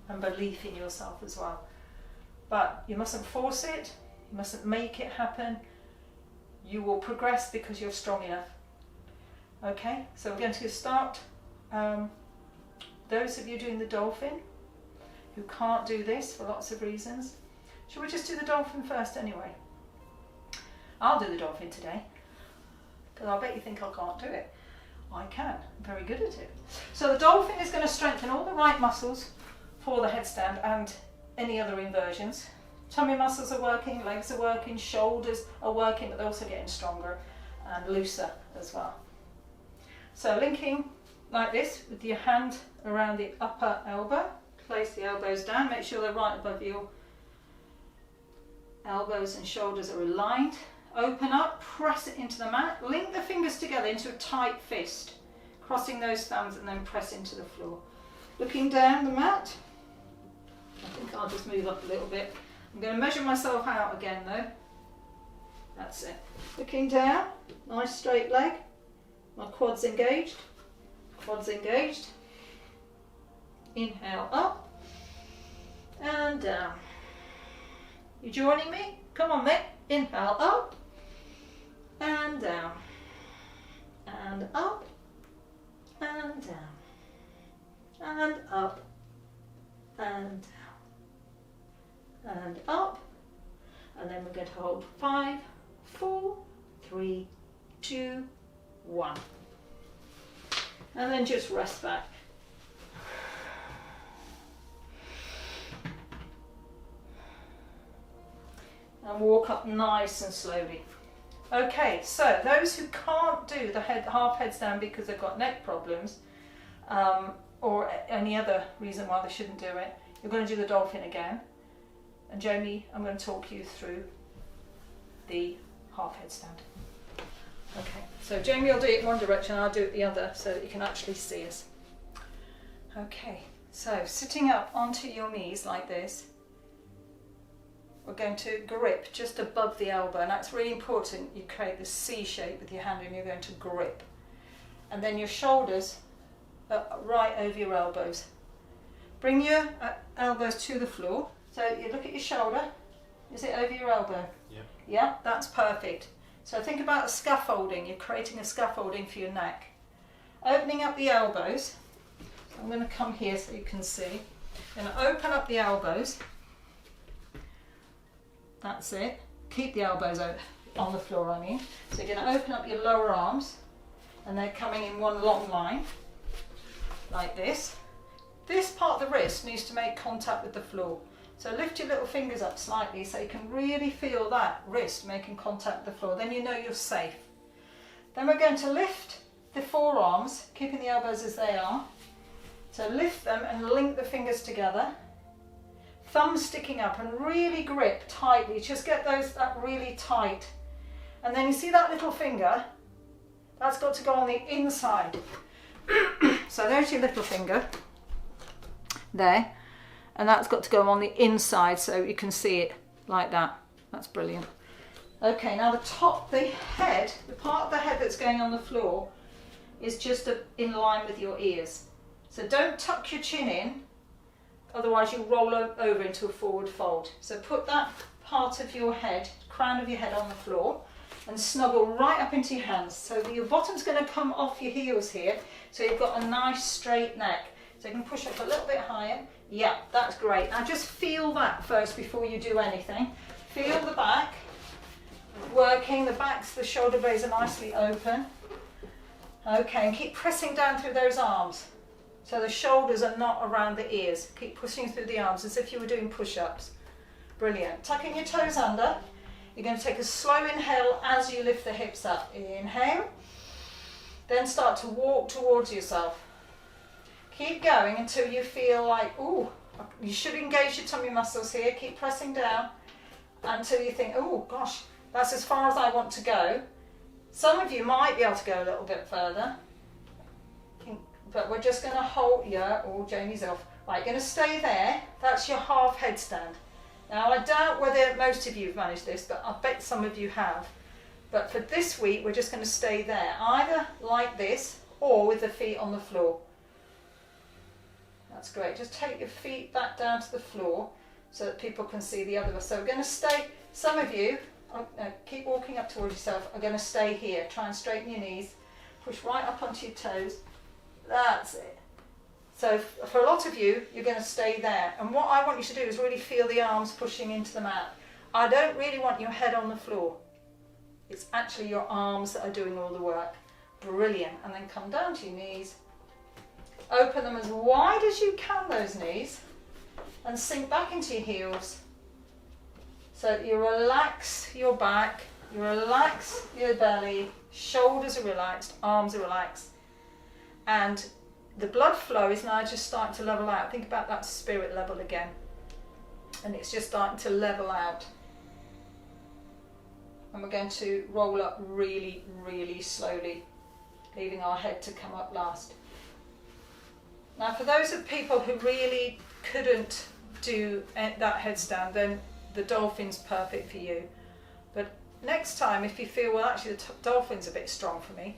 and belief in yourself as well. But you mustn't force it. You mustn't make it happen. You will progress because you're strong enough. Okay, so we're going to start. Those of you doing the dolphin who can't do this for lots of reasons, should we just do the dolphin first anyway? I'll do the dolphin today because I bet you think I can't do it. I can. I'm very good at it. So the dolphin is going to strengthen all the right muscles for the headstand and any other inversions. Tummy muscles are working, legs are working, shoulders are working, but they're also getting stronger and looser as well. So linking like this with your hand around the upper elbow, place the elbows down, make sure they're right above your elbows and shoulders are aligned. Open up, press it into the mat, link the fingers together into a tight fist, crossing those thumbs and then press into the floor. Looking down the mat, I think I'll just move up a little bit. I'm going to measure myself out again though. That's it. Looking down, nice straight leg, my quads engaged, quads engaged. Inhale up and down. You joining me? Come on then. Inhale up and down and up and down and up and down and up And then we're going to hold 5, 4, 3, 2, 1. And then just rest back. And walk up nice and slowly. Okay, so those who can't do the half headstand because they've got neck problems, or any other reason why they shouldn't do it, you're going to do the dolphin again. And Jamie, I'm going to talk you through the half headstand. Okay, so Jamie will do it in one direction, I'll do it the other, so that you can actually see us. Okay, so sitting up onto your knees like this, we're going to grip just above the elbow, and that's really important. You create this C shape with your hand and you're going to grip. And then your shoulders are right over your elbows. Bring your elbows to the floor. So you look at your shoulder. Is it over your elbow? Yeah. Yeah, that's perfect. So think about the scaffolding. You're creating a scaffolding for your neck. Opening up the elbows. So I'm going to come here so you can see. I'm going to open up the elbows. That's it. Keep the elbows on the floor, I mean. So you're going to open up your lower arms, and they're coming in one long line, like this. This part of the wrist needs to make contact with the floor. So lift your little fingers up slightly so you can really feel that wrist making contact with the floor. Then you know you're safe. Then we're going to lift the forearms, keeping the elbows as they are. So lift them and link the fingers together. Thumbs sticking up, and really grip tightly. Just get that really tight. And then you see that little finger? That's got to go on the inside. So there's your little finger. There. And that's got to go on the inside so you can see it like that. That's brilliant. Okay, now the head, the part of the head that's going on the floor is just in line with your ears. So don't tuck your chin in, otherwise you'll roll over into a forward fold. So put that part of your head, crown of your head on the floor, and snuggle right up into your hands. So your bottom's going to come off your heels here, so you've got a nice straight neck. So you can push up a little bit higher. Yeah, that's great. Now just feel that first before you do anything. Feel the back working, the shoulder blades are nicely open. Okay, and keep pressing down through those arms. So the shoulders are not around the ears. Keep pushing through the arms as if you were doing push-ups. Brilliant. Tucking your toes under. You're going to take a slow inhale as you lift the hips up. Inhale. Then start to walk towards yourself. Keep going until you feel like, ooh, you should engage your tummy muscles here. Keep pressing down until you think, oh gosh, that's as far as I want to go. Some of you might be able to go a little bit further. But we're just going to hold, yeah, oh, Jamie's off. Right, going to stay there. That's your half headstand. Now, I doubt whether most of you have managed this, but I bet some of you have. But for this week, we're just going to stay there, either like this or with the feet on the floor. That's great. Just take your feet back down to the floor so that people can see the other one. So we're going to stay, some of you, keep walking up towards yourself, are going to stay here. Try and straighten your knees. Push right up onto your toes. That's it. So for a lot of you, you're going to stay there. And what I want you to do is really feel the arms pushing into the mat. I don't really want your head on the floor. It's actually your arms that are doing all the work. Brilliant. And then come down to your knees. Open them as wide as you can, those knees. And sink back into your heels. So that you relax your back, you relax your belly, shoulders are relaxed, arms are relaxed. And the blood flow is now just starting to level out. Think about that spirit level again. And it's just starting to level out. And we're going to roll up really, really slowly, leaving our head to come up last. Now for those of people who really couldn't do that headstand, then the dolphin's perfect for you. But next time, if you feel, well actually the dolphin's a bit strong for me,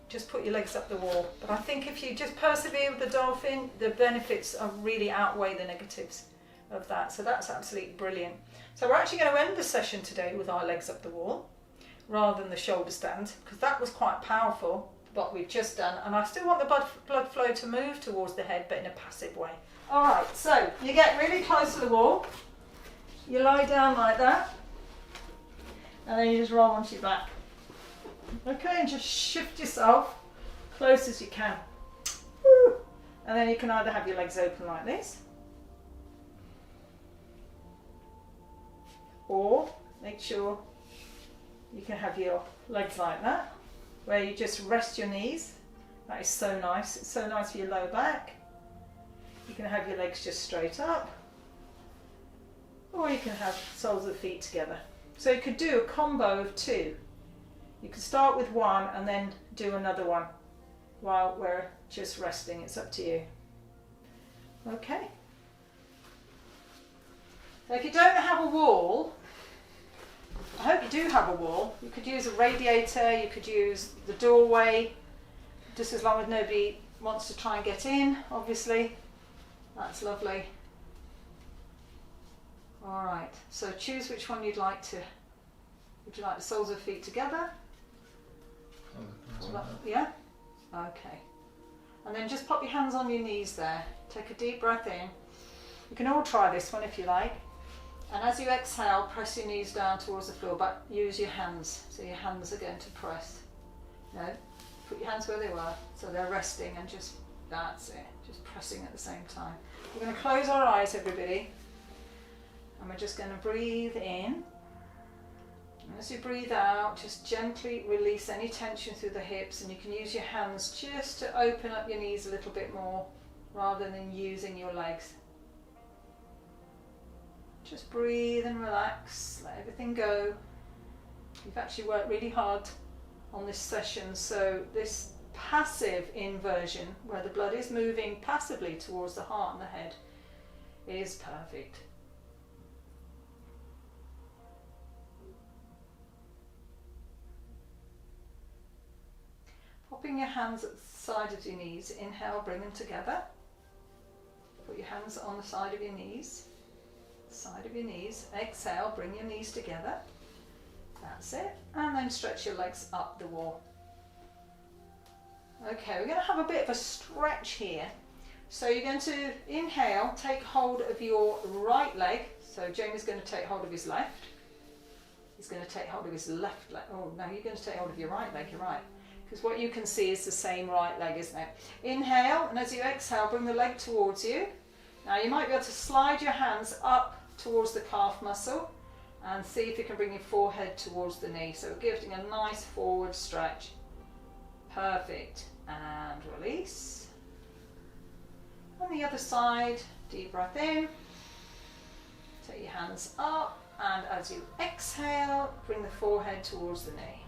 just put your legs up the wall. But I think if you just persevere with the dolphin, the benefits are really outweigh the negatives of that. So that's absolutely brilliant. So we're actually going to end the session today with our legs up the wall rather than the shoulder stand, because that was quite powerful, what we've just done. And I still want the blood flow to move towards the head, but in a passive way. All right, so you get really close to the wall. You lie down like that. And then you just roll onto your back. Okay, and just shift yourself close as you can. Woo. And then you can either have your legs open like this, or make sure you can have your legs like that, where you just rest your knees. That is so nice. It's so nice for your lower back. You can have your legs just straight up, or you can have soles of the feet together. So you could do a combo of two. You could start with one and then do another one while we're just resting. It's up to you. Okay. So if you don't have a wall, I hope you do have a wall. You could use a radiator, you could use the doorway, just as long as nobody wants to try and get in, obviously. That's lovely. All right, so choose which one you'd like to. Would you like the soles of the feet together? Yeah? Okay. And then just pop your hands on your knees there. Take a deep breath in. You can all try this one if you like. And as you exhale, press your knees down towards the floor, but use your hands. So your hands are going to press. No, put your hands where they were, so they're resting, and just, that's it, just pressing at the same time. We're going to close our eyes, everybody, and we're just going to breathe in. And as you breathe out, just gently release any tension through the hips, and you can use your hands just to open up your knees a little bit more rather than using your legs. Just breathe and relax, let everything go. You've actually worked really hard on this session, so this passive inversion, where the blood is moving passively towards the heart and the head, is perfect. Popping your hands at the side of your knees, inhale, bring them together. Put your hands on the side of your knees. Side of your knees. Exhale, bring your knees together. That's it. And then stretch your legs up the wall. Okay, we're going to have a bit of a stretch here. So you're going to inhale, take hold of your right leg. So Jamie's going to take hold of his left. He's going to take hold of his left leg. Oh, no, you're going to take hold of your right leg, you're right. Because what you can see is the same right leg, isn't it? Inhale, and as you exhale, bring the leg towards you. Now you might be able to slide your hands up towards the calf muscle and see if you can bring your forehead towards the knee. So giving a nice forward stretch. Perfect. And release. On the other side, deep breath in. Take your hands up, and as you exhale, bring the forehead towards the knee.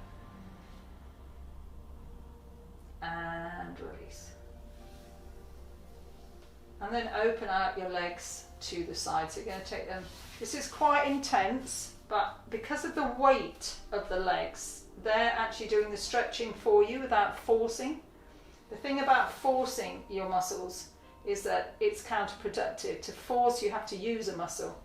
And release. And then open out your legs to the side. So you're going to take them. This is quite intense, but because of the weight of the legs, they're actually doing the stretching for you without forcing. The thing about forcing your muscles is that it's counterproductive. To force, you have to use a muscle.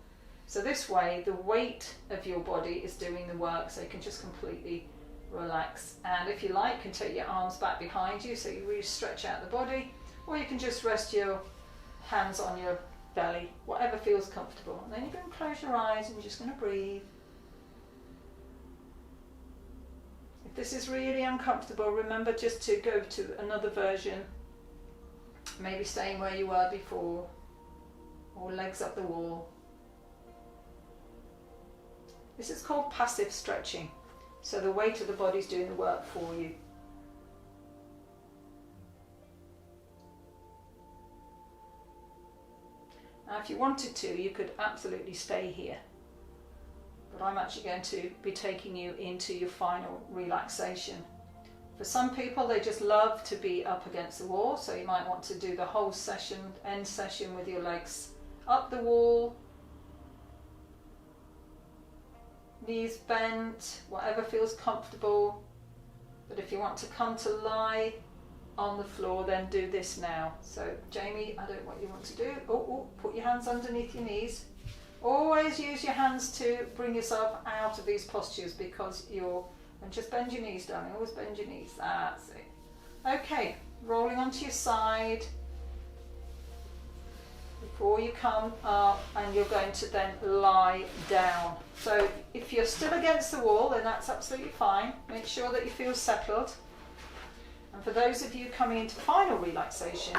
So this way, the weight of your body is doing the work, so you can just completely relax. And if you like, you can take your arms back behind you, so you really stretch out the body, or you can just rest your hands on your belly, whatever feels comfortable. And then you're going to close your eyes and you're just going to breathe. If this is really uncomfortable, remember just to go to another version, maybe staying where you were before, or legs up the wall. This is called passive stretching, so the weight of the body is doing the work for you. Now if you wanted to, you could absolutely stay here, but I'm actually going to be taking you into your final relaxation. For some people, they just love to be up against the wall, so you might want to do the whole session, end session, with your legs up the wall, knees bent, whatever feels comfortable. But if you want to come to lie on the floor, then do this now. So Jamie, I don't know what you want to do. Put your hands underneath your knees. Always use your hands to bring yourself out of these postures, because and just bend your knees, darling. Always bend your knees. That's it. Okay, rolling onto your side. before you come up, and you're going to then lie down. So if you're still against the wall, then that's absolutely fine. Make sure that you feel settled. And for those of you coming into final relaxation,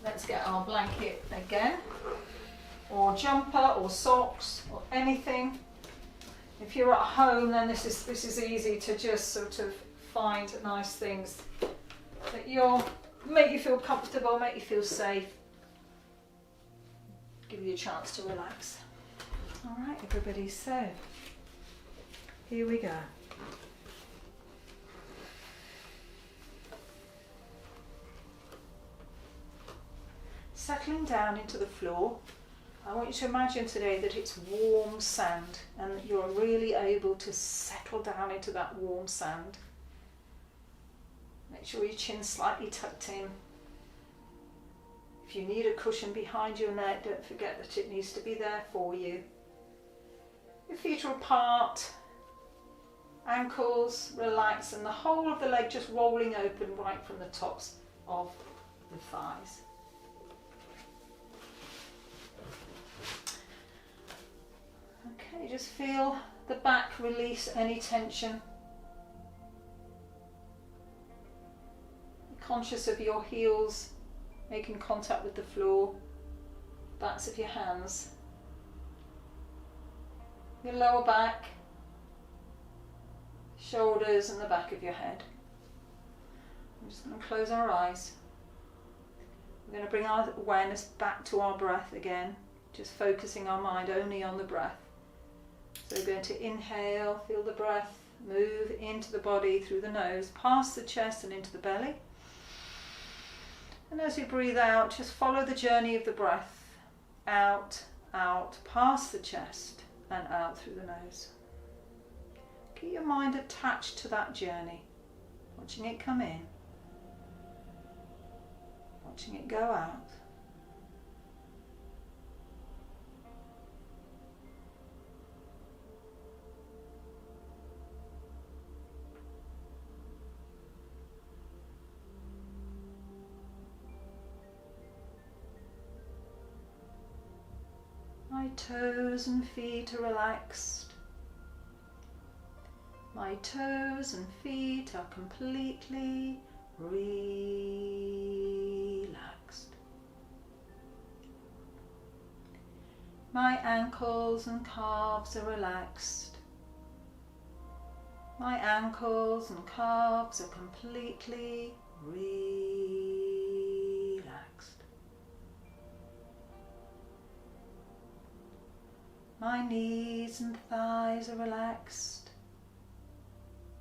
let's get our blanket again, or jumper or socks or anything. If you're at home, then this is easy to just sort of find nice things that make you feel comfortable, make you feel safe, give you a chance to relax. All right, everybody, so here we go. Settling down into the floor, I want you to imagine today that it's warm sand and that you're really able to settle down into that warm sand. Make sure your chin's slightly tucked in. If you need a cushion behind your neck, don't forget that it needs to be there for you. Your feet are apart, ankles relaxed, and the whole of the leg just rolling open right from the tops of the thighs. Okay, just feel the back release any tension. Be conscious of your heels making contact with the floor, backs of your hands, your lower back, shoulders and the back of your head. I'm just going to close our eyes. We're going to bring our awareness back to our breath again, just focusing our mind only on the breath. So we're going to inhale, feel the breath move into the body through the nose, past the chest and into the belly. And as you breathe out, just follow the journey of the breath out, out, past the chest and out through the nose. Keep your mind attached to that journey, watching it come in, watching it go out. My toes and feet are relaxed. My toes and feet are completely relaxed. My ankles and calves are relaxed. My ankles and calves are completely relaxed. My knees and thighs are relaxed.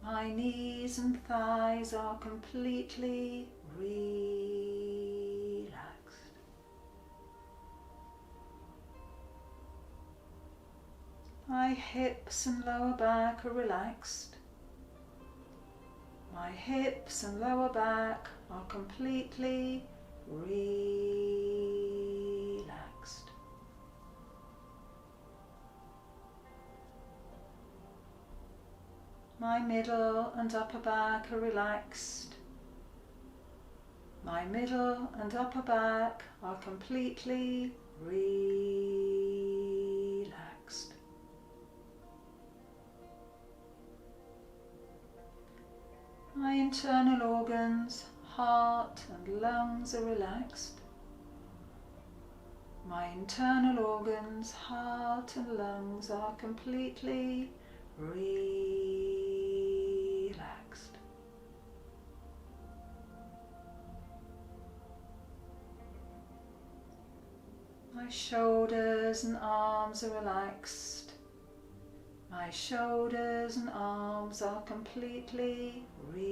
My knees and thighs are completely relaxed. My hips and lower back are relaxed. My hips and lower back are completely relaxed. My middle and upper back are relaxed. My middle and upper back are completely relaxed. My internal organs, heart and lungs are relaxed. My internal organs, heart and lungs are completely relaxed. My shoulders and arms are relaxed. My shoulders and arms are completely relaxed.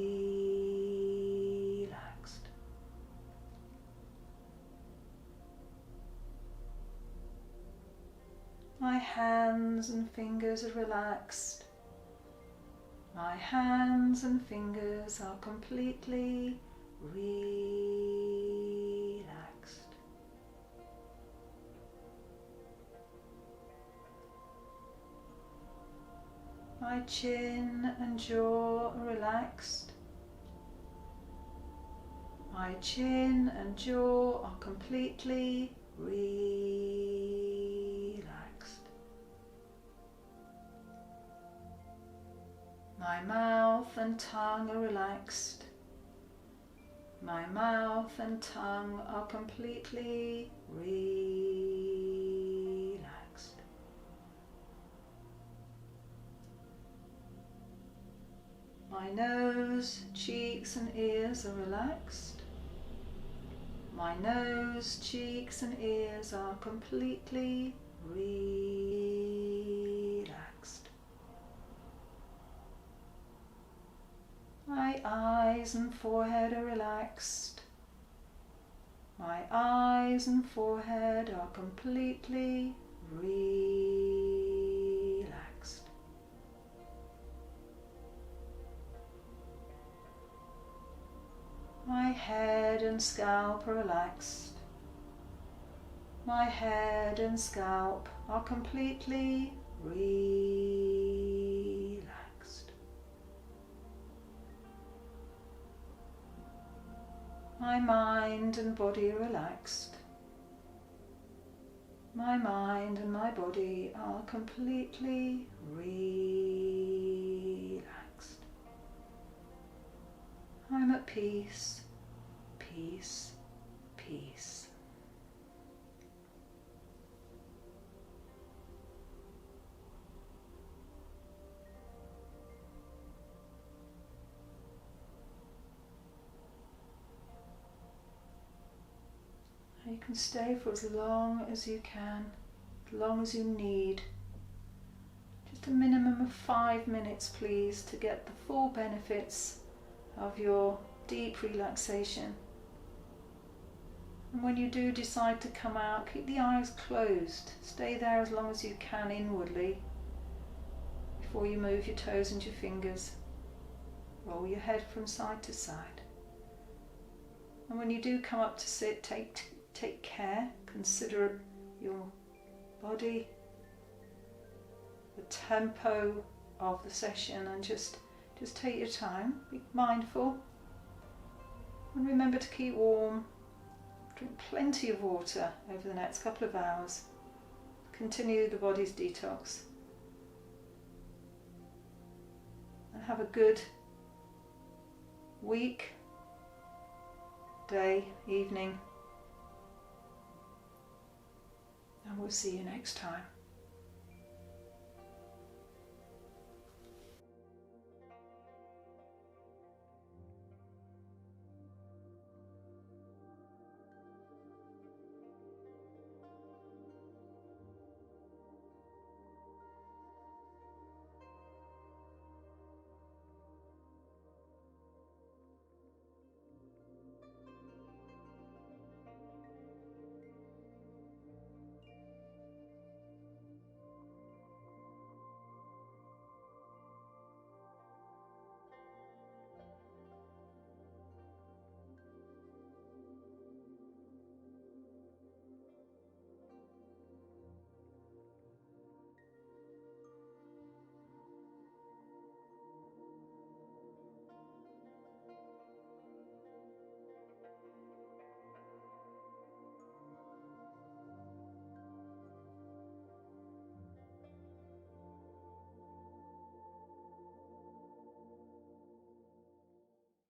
My hands and fingers are relaxed. My hands and fingers are completely relaxed. My chin and jaw are relaxed. My chin and jaw are completely relaxed. My mouth and tongue are relaxed. My mouth and tongue are completely relaxed. My nose, cheeks and ears are relaxed. My nose, cheeks and ears are completely relaxed. My eyes and forehead are relaxed. My eyes and forehead are completely relaxed. My head and scalp are relaxed. My head and scalp are completely relaxed. My mind and body are relaxed. My mind and my body are completely relaxed. I'm at peace, peace, peace. You can stay for as long as you can, as long as you need. Just a minimum of 5 minutes, please, to get the full benefits of your deep relaxation. And when you do decide to come out, keep the eyes closed. Stay there as long as you can inwardly before you move your toes and your fingers. Roll your head from side to side. And when you do come up to sit, take care, consider your body, the tempo of the session, and just take your time, be mindful, and remember to keep warm. Drink plenty of water over the next couple of hours. Continue the body's detox. And have a good week, day, evening. And we'll see you next time.